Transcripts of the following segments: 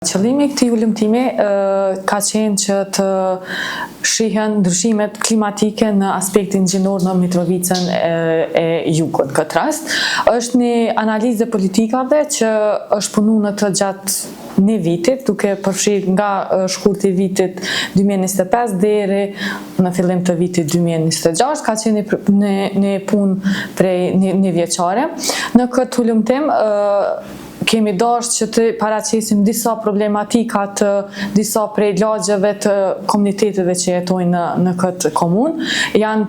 Qëllimi i këtij ulëmtimi ka qenë që të shihen ndryshimet klimatike në aspektin gjinor në Mitrovicën e Jugut. Këtë rast është një analizë politikave që është punu në të gjatë një vitit, duke përfshirë nga shkurti i vitit 2025 deri në fillim të vitit 2026, ka qenë një punë prej një vjeçare. Në këtë ulëmtim kemi dashur që të paraqesim disa problematika të disa prej lagjeve të komuniteteve që jetojnë në këtë komunë. Janë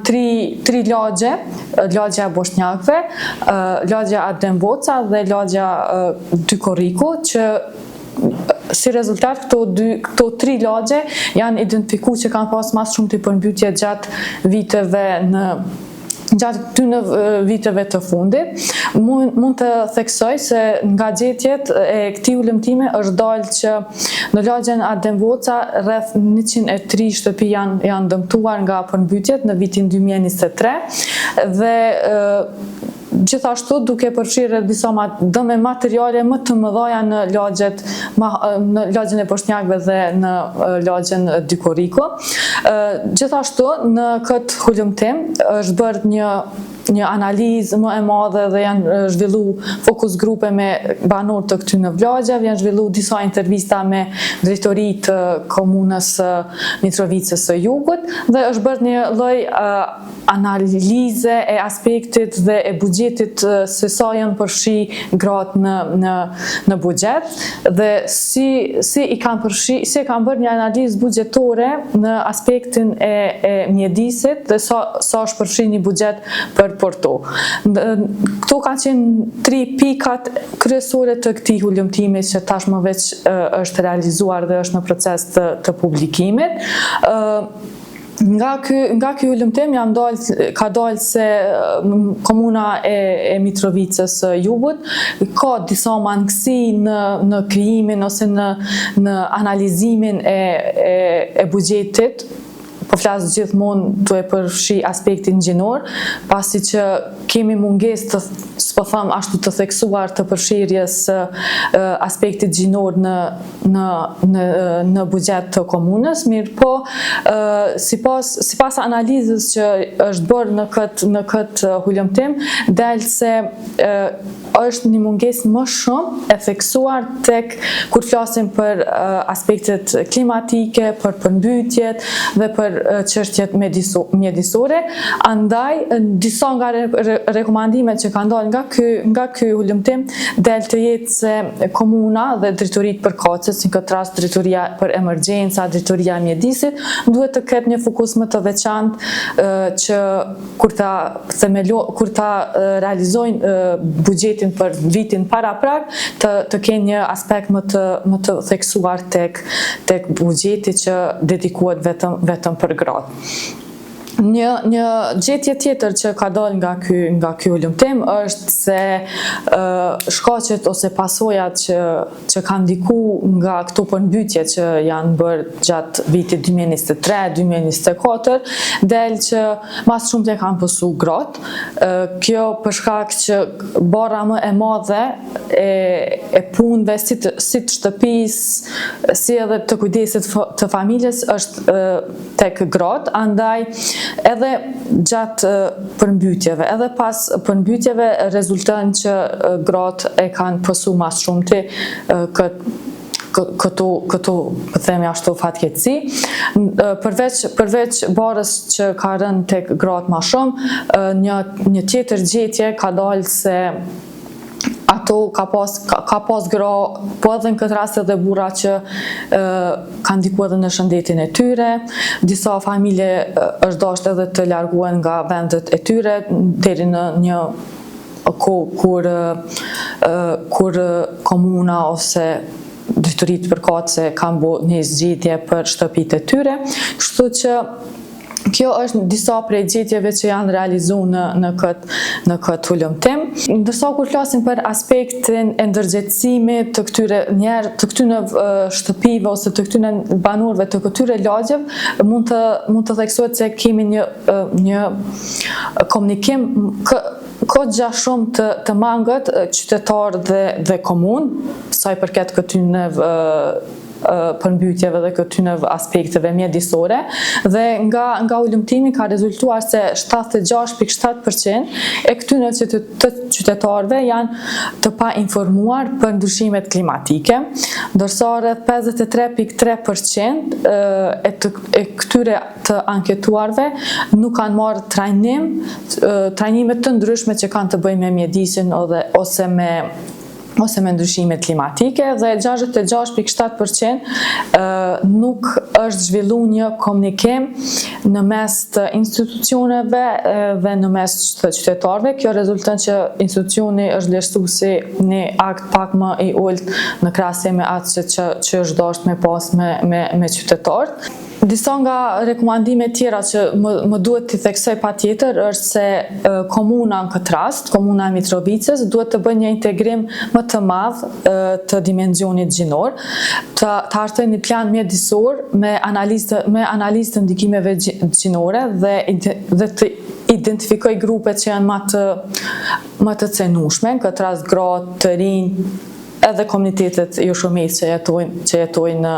tri lagje, lagja e Boshnjakëve, lagja Adem Voca dhe lagja Dykoriku, që si rezultat këto tri lagje janë identifikuar që kanë pas mas shumë të përmbytje gjatë këtyre viteve të fundit. Mund të theksoj se nga gjetjet e këtij ulëmtimi është dalë që në lagjen Adem Voca rreth 103 shtëpi janë dëmtuar nga përmbytjet në vitin 2023 dhe gjithashtu duke përfshirë disa dëme materiale më të mëdha në lagjen e Boshnjakëve dhe në lagjen Dykoriku. Gjithashtu në këtë ulëmtim është bërë një analizë më e madhe dhe janë zhvillu fokus grupe me banor të këtyre lagjeve, janë zhvillu disa intervista me drejtoritë të komunës Mitrovicës së Jugut dhe është bërë një lloj analize e aspektit dhe e buxhetit se sa janë përfshi gratë në buxhet dhe si e kanë bërë një analizë buxhetore në aspektin e mjedisit dhe sa është përfshi një buxhet për to. Këto kanë qenë 3 pikat kryesore të këtij ulëmtimi që tashmë veç është realizuar dhe është në proces të publikimit. Nga ky ulëmtim ka dalë se komuna e Mitrovicës së Jugut ka disa mangësi në krijimin ose në analizimin e buxhetit. Po flasë gjithmonë të e përfshi aspektin gjinor, pasi që kemi mungesë s'po them ashtu të theksuar të përfshirjes aspektit gjinor në buxhet të komunës, mirë po sipas analizës që është bërë në këtë ulëmtim, del se është një mungesë më shumë e theksuar tek kur flasim për aspektet klimatike, për përmbytjet dhe për çështjet mjedisore. Andaj disa nga rekomandimet që kanë dalë nga ky ulëmtim del të jetë se komuna dhe drejtoritë përkatëse, si në këtë rast drejtoria për emergjenca, drejtoria e mjedisit, duhet të ketë një fokus më të veçantë që kur ta realizojnë buxhetin për vitin paraprak të kenë një aspekt më të theksuar tek buxheti që dedikohet vetëm për gratë. Një gjetje tjetër që ka dalë nga ky ulëmtim është se shkaqet ose pasojat që kanë ndikuar nga këto përmbytje që janë bërë gjatë vitit 2023-2024, del që mas shumë të kanë pësu gratë. Kjo për shkak që bara më e madhe e punëve si të shtëpisë, si edhe të kujdesit të familjes është tek gratë, andaj edhe gjatë përmbytjeve, edhe pas përmbytjeve rezulton që gratë e kanë pësu mas shumëti këto themi ashtu fatkeqësi. Përveç barës që ka rënë tek gratë ma shumë, një tjetër gjetje ka dalë se ato ka pas gra, po edhe në këtë rast edhe burra që kanë ndikuar edhe në shëndetin e tyre. Disa familje është dashur edhe të largohen nga vendet e tyre deri në një kohë kur komuna ose drejtoritë përkatëse kanë bërë një zgjidhje për shtëpitë e tyre. Kështu që kjo është disa prej gjetjeve që janë realizuar në këtë ulëmtim. Ndërsa kur flasim për aspektin e ndërgjegjësimit të këtyre shtëpive ose të këtyre banorëve të këtyre lagjeve, mund të theksohet se kemi një komunikim Kogja shumë të mangët qytetarë dhe komunë, sa i përket këtyne përmbytjeve dhe këtyne aspekteve mjedisore, dhe nga ullumtimi ka rezultuar se 76.7% e këtyne të qytetarëve janë të pa informuar për ndryshimet klimatike, ndërsa rreth 53.3% e këtyre të anketuarve nuk kanë marrë trajnime të ndryshme që kanë të bëjnë me mjedisin ose me ndryshimet klimatike, dhe 66.7% nuk është zhvillu një komunikim në mes të institucioneve dhe në mes të qytetarëve. Kjo rezulton që institucioni është vlerësu si një akt pak më i ullt në krahasim me atë që është dashur me pas me qytetarët. Disa nga rekomandime tjera që më duhet t'i theksoj patjetër është se komuna në këtë rast, komuna e Mitrovicës, duhet të bëjë një integrim më të madh të dimensionit gjinor, të hartojë një plan mjedisor me analizë të ndikimeve gjinore dhe të identifikoj grupet që janë më të cenueshme, në këtë rast gratë, të rinj, edhe komunitetet jo shumicë që jetojnë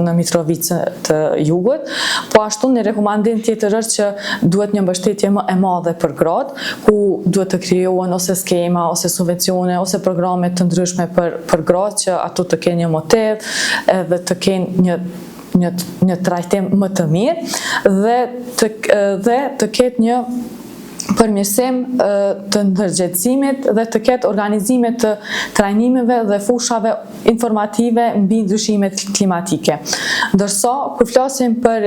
në Mitrovicën të Jugut, po ashtu një rekomandim tjetër është që duhet një mbështetje më e madhe për gratë, ku duhet të krijohen ose skema, ose subvencione, ose programe të ndryshme për gratë, që ato të kenë një motiv edhe të kenë një trajtim më të mirë dhe të ketë një përmirësim të ndërgjegjësimit dhe të ketë organizime të trajnimeve dhe fushave informative mbi ndryshimet klimatike. Ndërsa, kur flasim për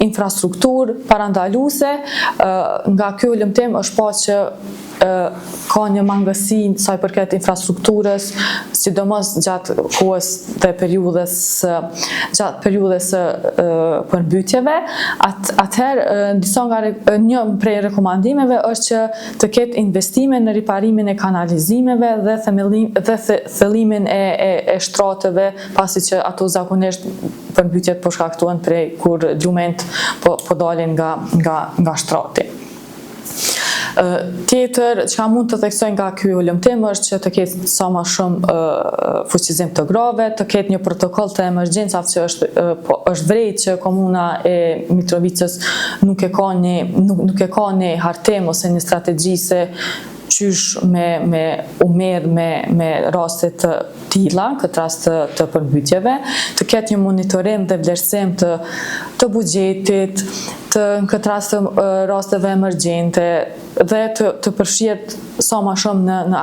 infrastrukturë parandaluese, nga ky ullumtim është pa që ka një mangësi sa i përket infrastrukturës, sidomos gjatë kohës dhe periudhës përmbytjeve. Atëherë, një prej rekomandimeve është që të ketë investime në riparimin e kanalizimeve dhe thellimin e shtrateve, pasi që ato zakonisht përmbytjet po shkaktohen prej kur lument po dalin nga shtrati. Tjetër që mund të theksoj nga ky ullumtim është që të ketë sa më shumë fuqizim të grave, të ketë një protokoll të emergjencave që është vërejt që komuna e Mitrovicës nuk e ka një hartim ose një strategji se qysh u merr me raste të tilla, këtë rast të përmbytjeve, të ketë një monitorim dhe vlerësim të buxhetit, në këtë rast të rasteve emergjente, dhe të përfshihet sa më shumë në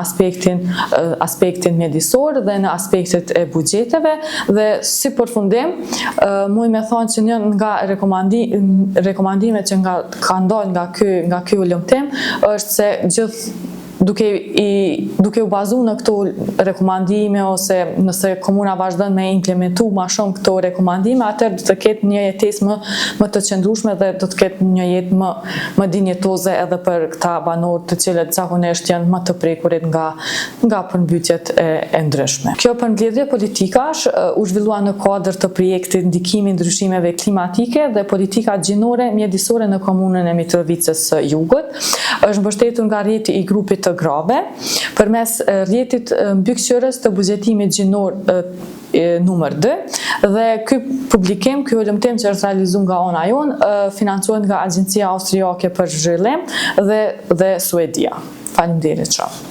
aspektin mjedisor dhe në aspektet e buxheteve. Dhe si përfundim, muj me thonë që një nga rekomandimet që ka ndalë nga ky ullumtim është se gjithë duke u bazu në këto rekomandime, ose nëse komuna vazhdon me implementu ma shumë këto rekomandime, atër do të ketë një jetesë më të qëndrueshme dhe do të ketë një jetë më dinjetoze edhe për këta banorë të cilët zakonisht janë më të prekurit nga përmbytjet e ndryshme. Kjo përmbledhje politikash u zhvillua në kuadër të projektit ndikimi ndryshimeve klimatike dhe politika gjinore mjedisore në komunën e Mitrovicës së Jugut. Është mbështetur nga rrjeti i grupit të grave, përmes rrjetit mbikëqyrës të buxhetimit gjinor numër 2, dhe ky publikim, ky ullumtim që është realizuar nga ana jonë, financohet nga Agjencia Austriake për Zhvillim dhe Suedia. Faleminderit shumë.